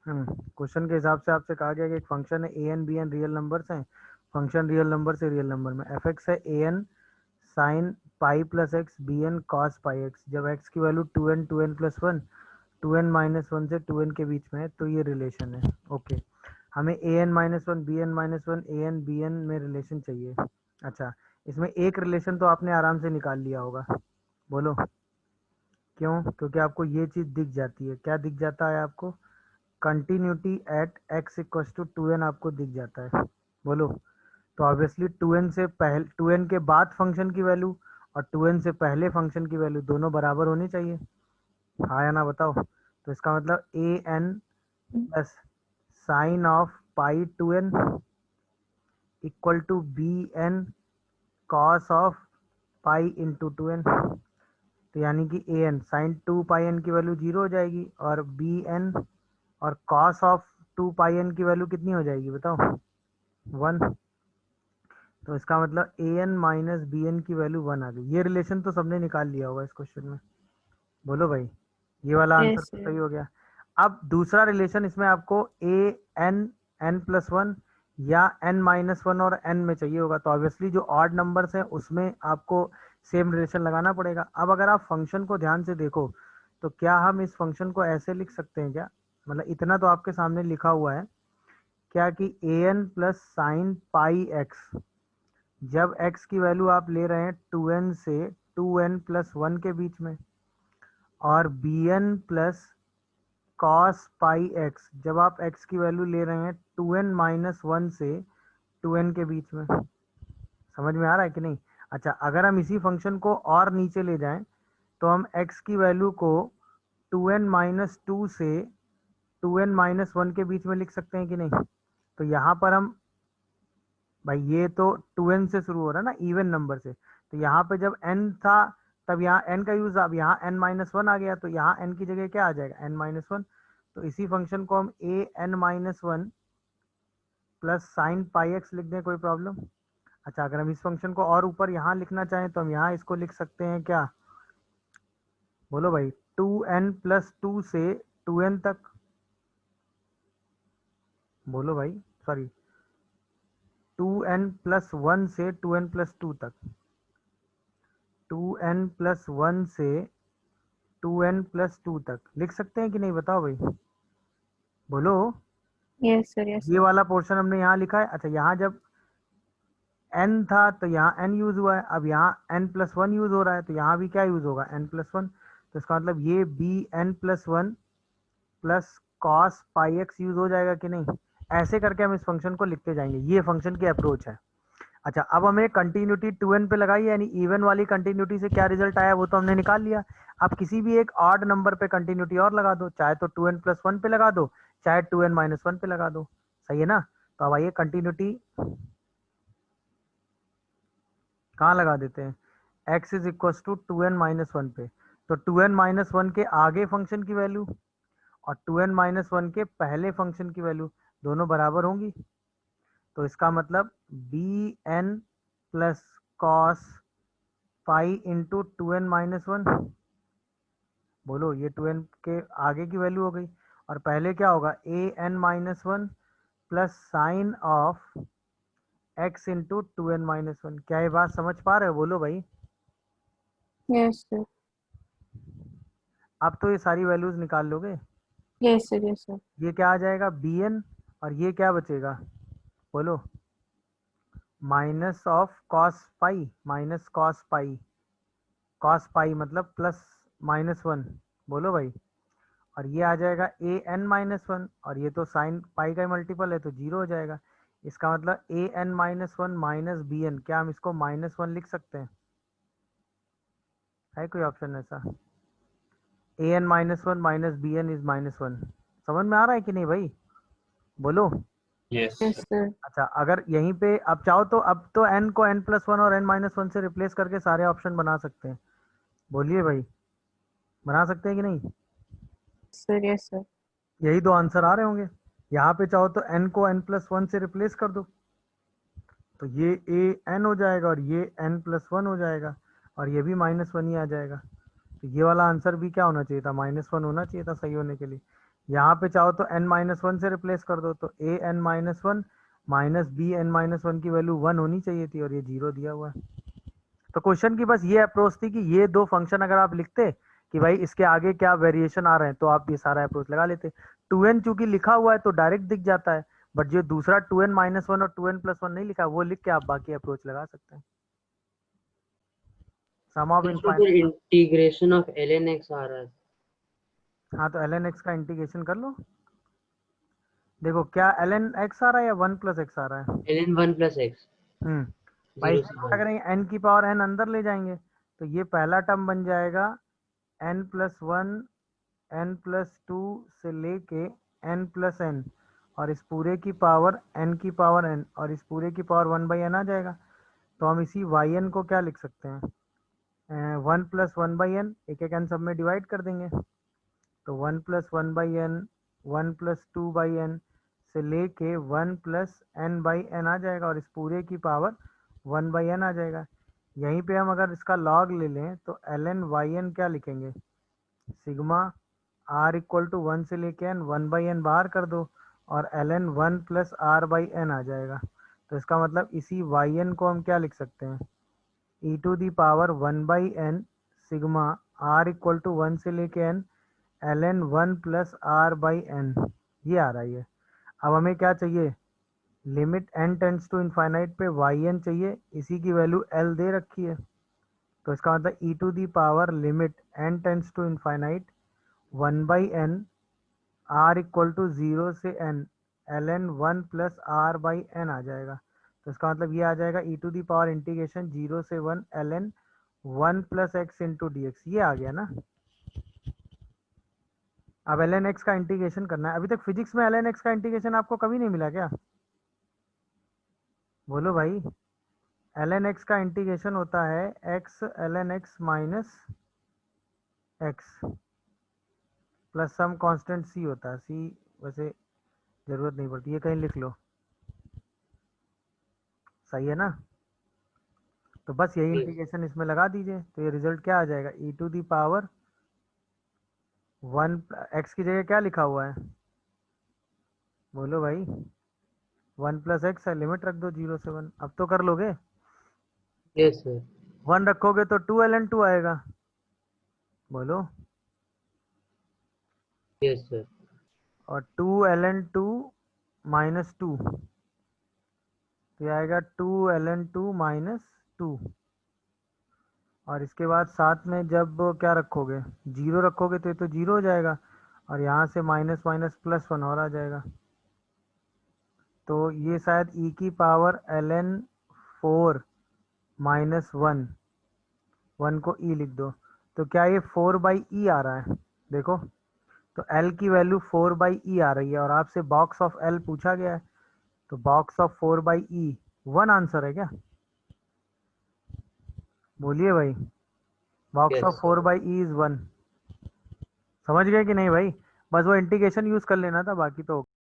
Question के हिसाब से आपसे कहा गया कि एक फंक्शन है a n b n real numbers हैं, फंक्शन रियल नंबर से रियल नंबर में एफ एक्स है a n sine pi plus x b n cos pi x, जब एक्स की value two n plus one, two n minus one से two n के बीच में है तो ये रिलेशन है। ओके, हमें a n minus one b n minus one a n b n में रिलेशन चाहिए। अच्छा, इसमें एक रिलेशन तो आपने आराम से निकाल लिया होगा, बोलो क्यों? क्योंकि आपको ये चीज दिख जाती है। क्या दिख जाता है आपको? Continuity at x equals to two n आपको दिख जाता है, बोलो। तो ऑब्वियसली टू एन से पहले, टू एन के बाद फंक्शन की वैल्यू और टू एन से पहले फंक्शन की वैल्यू दोनों बराबर होनी चाहिए, हाँ या ना बताओ। तो इसका मतलब a n plus sine of pi two n equal to b n cos of pi into two n. तो यानी कि a n sine two pi n की वैल्यू जीरो हो जाएगी और बी एन और cos of two pi n की value कितनी हो जाएगी बताओ? वन। तो इसका मतलब a n minus b n की वैल्यू वन आ गई। ये रिलेशन तो सबने निकाल लिया होगा इस क्वेश्चन में, बोलो भाई। ये वाला आंसर यस तो सर। सही हो गया। अब दूसरा रिलेशन, इसमें आपको A N N plus one या एन माइनस वन और एन में चाहिए होगा, तो ऑब्वियसली जो ऑड नंबर्स हैं उसमें आपको सेम रिलेशन लगाना पड़ेगा। अब अगर आप फंक्शन को ध्यान से देखो तो क्या हम इस फंक्शन को ऐसे लिख सकते हैं क्या? मतलब इतना तो आपके सामने लिखा हुआ है क्या कि a n plus sine pi x, जब x की वैल्यू आप ले रहे हैं टू एन से टू एन प्लस वन के बीच में, और b n plus cos pi x जब आप x की वैल्यू ले रहे हैं टू एन माइनस वन से टू एन के बीच में। समझ में आ रहा है कि नहीं? अच्छा, अगर हम इसी फंक्शन को और नीचे ले जाएं तो हम x की वैल्यू को टू एन माइनस टू से टू एन माइनस वन के बीच में लिख सकते हैं कि नहीं? तो यहाँ पर हम, भाई ये तो टू एन से शुरू हो रहा है ना, इवन नंबर से, तो यहाँ पे जब n था तब यहाँ n का यूज, अब यहाँ n माइनस वन आ गया तो यहाँ n की जगह क्या आ जाएगा? n minus one. तो इसी फंक्शन को हम a n minus one plus sine pi x लिख दें, कोई प्रॉब्लम? अच्छा, अगर हम इस फंक्शन को और ऊपर यहाँ लिखना चाहें तो हम यहाँ इसको लिख सकते हैं क्या, बोलो भाई? टू एन प्लस टू से टू एन तक, बोलो भाई, sorry, two n plus one से टू एन प्लस टू तक, टू एन प्लस वन से टू एन प्लस टू तक लिख सकते हैं कि नहीं बताओ भाई, बोलो। Yes sir. यस ये सर। वाला पोर्शन हमने यहाँ लिखा है। अच्छा, यहाँ जब n था तो यहाँ n यूज हुआ है, अब यहाँ n प्लस वन यूज हो रहा है तो यहाँ भी क्या यूज होगा? n plus one. तो इसका मतलब ये b n plus one plus cos pi x use हो जाएगा कि नहीं? ऐसे करके हम इस फंक्शन को लिखते जाएंगे, ये फंक्शन की अप्रोच है। अच्छा, अब हमें कंटिन्यूटी टू एन पे लगाई, यानी इवन वाली कंटिन्यूटी से क्या रिजल्ट आया वो तो हमने निकाल लिया। अब किसी भी एक ऑड नंबर पे कंटिन्यूटी और लगा दो, चाहे तो टू एन प्लस वन पे लगा दो, चाहे टू एन माइनस वन पे लगा दो, सही है ना? तो अब आइए कंटिन्यूटी कहाँ लगा देते हैं? X is equal to two n minus one पे। तो टू एन माइनस वन के आगे फंक्शन की वैल्यू और टू एन माइनस वन के पहले फंक्शन की वैल्यू दोनों बराबर होंगी। तो इसका मतलब b n plus cos pi into two n minus one, बोलो ये टू एन के आगे की वैल्यू हो गई, और पहले क्या होगा? A n minus one plus sine of x into two n minus one. क्या ये बात समझ पा रहे हो? बोलो भाई। Yes sir. अब तो ये सारी वैल्यूज निकाल लोगे। Yes sir. Yes sir. ये क्या आ जाएगा? बी एन, और ये क्या बचेगा? बोलो, minus of cos pi, minus cos pi, cos pi मतलब प्लस माइनस वन, बोलो भाई। और ये आ जाएगा ए एन माइनस वन, और ये तो साइन पाई का मल्टीपल है तो जीरो हो जाएगा। इसका मतलब a n minus one minus b n, क्या हम इसको माइनस वन लिख सकते हैं? है कोई ऑप्शन ऐसा? A n minus one minus b n is minus one. समझ में आ रहा है कि नहीं भाई, बोलो। Yes yes sir. अच्छा, अगर यहीं पे आप चाहो तो अब तो n को n प्लस वन और n माइनस वन से रिप्लेस करके सारे ऑप्शन बना सकते हैं, बोलिए भाई, बना सकते हैं कि नहीं? सर। Yes sir. यही दो आंसर आ रहे होंगे। यहाँ पे चाहो तो n को n प्लस वन से रिप्लेस कर दो, तो ये ए एन हो जाएगा और ये n प्लस वन हो जाएगा, और ये भी माइनस वन ही आ जाएगा। तो ये वाला आंसर भी क्या होना चाहिए था? माइनस वन होना चाहिए था सही होने के लिए। यहाँ पे चाहो तो n माइनस वन से रिप्लेस कर दो, तो a n minus one minus b n minus one की वैल्यू 1 होनी चाहिए थी और ये 0 दिया हुआ है। तो क्वेश्चन की बस ये अप्रोच थी कि ये दो फंक्शन अगर आप लिखते कि भाई इसके आगे क्या वेरिएशन आ रहे हैं तो आप ये सारा अप्रोच लगा लेते। 2n चूंकि लिखा हुआ है तो डायरेक्ट दिख जाता है, बट जो दूसरा 2n माइनस वन और 2n प्लस वन नहीं लिखा है, वो लिख के आप बाकी अप्रोच लगा सकते हैं। सम ऑफ इसमें फिर infinite. Integration of ln x आ रहा है। हाँ तो ln x का इंटीग्रेशन कर लो। देखो क्या ln x आ रहा है या 1 प्लस एक्स आ रहा है? ln 1 प्लस एक्स भाई 0 इसमें से क्या 1। करेंगे, n की पावर n अंदर ले जाएंगे, तो ये पहला टर्म बन जाएगा n plus one n plus two से लेके n प्लस n, और इस पूरे की पावर n की पावर n, और इस पूरे की पावर 1/n आ जाएगा। तो हम इसी yn को क्या लिख सकते हैं, 1+1/n, एक एक n सब में डिवाइड कर देंगे, तो 1+1/n 1+2/n से लेके 1+n/n आ जाएगा, और इस पूरे की पावर 1/n आ जाएगा। यहीं पे हम अगर इसका लॉग ले लें तो ln yn क्या लिखेंगे, सिग्मा r इक्वल टू 1 से लेके n 1/n बाहर कर दो, और ln 1 प्लस r/n आ जाएगा। तो इसका मतलब इसी yn को हम क्या लिख सकते हैं, e to the power 1/n sigma r equal to 1 से लेके n ln 1 प्लस r/n, ये आ रहा है ये। अब हमें क्या चाहिए, limit n tends to infinite पे yn चाहिए, इसी की वैल्यू l दे रखी है, तो इसका मतलब e to the power limit n tends to infinite 1/n r equal to 0 से n ln 1 प्लस r/n आ जाएगा। तो इसका मतलब ये आ जाएगा e to the power integration 0 से 1 ln 1 plus x into d x, ये आ गया ना। अब ln x का इंटीग्रेशन करना है। अभी तक फिजिक्स में ln x का इंटीग्रेशन आपको कभी नहीं मिला क्या, बोलो भाई। ln x का इंटीग्रेशन होता है x ln x minus x plus some constant c होता है, c वैसे जरूरत नहीं पड़ती, ये कहीं लिख लो, सही है ना। तो बस यही इंटीग्रेशन इसमें लगा दीजिए, तो ये रिजल्ट क्या आ जाएगा, e to the power 1 x की जगह क्या लिखा हुआ है, बोलो भाई, 1 प्लस एक्स है, लिमिट रख दो 0 से 1। अब तो कर लोगे, यस सर। 1 रखोगे तो 2 ln 2 आएगा, बोलो, यस सर। और 2 ln 2 माइनस 2, तो ये आएगा 2 ln 2 माइनस 2, और इसके बाद साथ में जब क्या रखोगे, 0 रखोगे तो ये तो 0 हो जाएगा, और यहाँ से माइनस माइनस प्लस 1 और आ जाएगा। तो ये शायद e की पावर ln 4 माइनस 1, 1 को e लिख दो, तो क्या ये 4/e आ रहा है, देखो, तो l की वैल्यू 4/e आ रही है, और आपसे बॉक्स ऑफ l पूछा गया है, तो बॉक्स ऑफ 4/e 1 आंसर है क्या, बोलिए भाई, box of yes 4/e is 1। समझ गए कि नहीं भाई, बस वो इंटीग्रेशन यूज कर लेना था, बाकी तो